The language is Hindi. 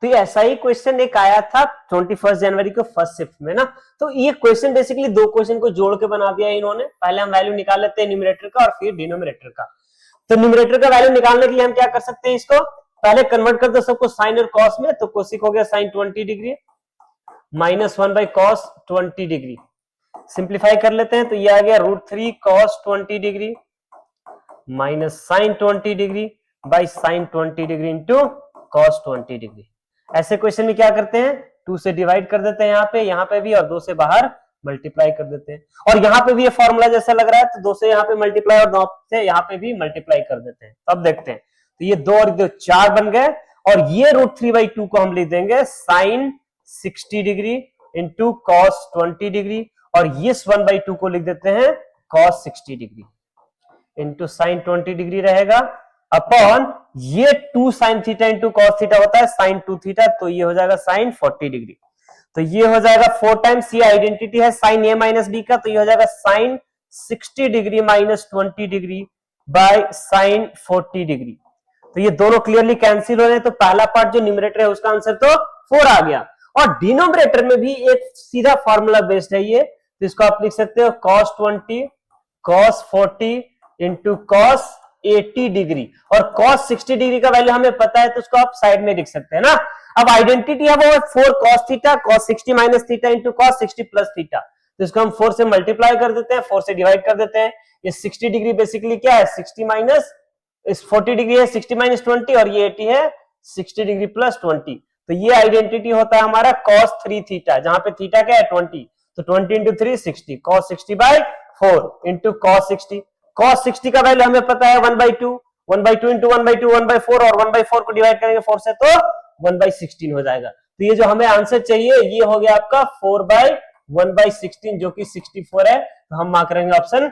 तो ये ऐसा ही क्वेश्चन एक आया था 21 जनवरी को फर्स्ट शिफ्ट में ना। तो ये क्वेश्चन बेसिकली दो क्वेश्चन को जोड़ के बना दिया इन्होंने। पहले हम वैल्यू निकाल लेते हैं न्यूमरेटर का और फिर डिनोमिनेटर का। तो न्यूमरेटर का वैल्यू निकालने के लिए हम क्या कर सकते हैं, इसको पहले कन्वर्ट कर दो सबको साइन और कॉस में। तो कोसिक हो गया sine 20 degree minus 1 by cos 20 degree. Simplify कर लेते हैं तो ये आ गया √3 cos 20 degree minus sine 20 degree by sine 20 degree into cos 20 degree. ऐसे क्वेश्चन में क्या करते हैं, 2 से डिवाइड कर देते हैं यहाँ पे भी, और 2 से बाहर मल्टीप्लाई कर देते हैं। और यहाँ पे भी ये फॉर्मूला जैसा लग रहा है तो 2 से यहाँ पे मल्टीप्लाई और 9 से यहाँ पे भी मल्टीप्लाई कर देते हैं। अब देखते हैं तो ये 2 और 2 4 बन गए, और ये √3/2 को हम लिख देंगे sine 60 degree into cos 20 degree, और ये 1/2 को लिख देते हैं cos 60 degree into sine 20 degree रहेगा अपॉन ये 2 sine theta into cos theta होता है साइन 2 थीटा, तो ये हो जाएगा साइन 40 डिग्री। तो ये हो जाएगा 4 टाइम्स, ये आइडेंटिटी है साइन ए माइनस बी का, तो ये हो जाएगा sine 60 degree minus 20 degree by sine 40 degree. तो ये दोनों क्लियरली कैंसिल हो रहे हैं, तो पहला पार्ट जो न्यूमरेटर है उसका आंसर तो 4 आ गया। और डिनोमिनेटर में भी एक सीधा फॉर्मूला बेस्ड है ये, तो इसको आप लिख सकते हो cos 20 cos 40 into cos 80 degree, और cos 60 डिग्री का वैल्यू हमें पता है तो उसको आप साइड में लिख सकते हैं ना। अब आइडेंटिटी है वो 4 cos theta cos 60 minus theta into cos 60 plus theta, तो इसको हम 4 से मल्टीप्लाई कर देते हैं, 4 से डिवाइड कर देते हैं। ये 60 डिग्री बेसिकली क्या है, 60 माइनस इस 40 डिग्री है 60 माइनस 20, और ये 80 है 60 डिग्री प्लस 20। तो ये आइडेंटिटी होता है हमारा cos 3 थीटा, जहां पे थीटा क्या है 20, तो 20 into 3 60 cos 60 by 4 into cos 60। cos 60 का वैल्यू हमें पता है 1/2, 1/2 इंटू 1/2 1/4, और 1/4 को डिवाइड करेंगे 4 से तो 1/16 हो जाएगा। तो ये जो हमें आंसर चाहिए ये हो गया आपका 4/1/16 जो कि 64 है, तो हम मार्क करेंगे ऑप्शन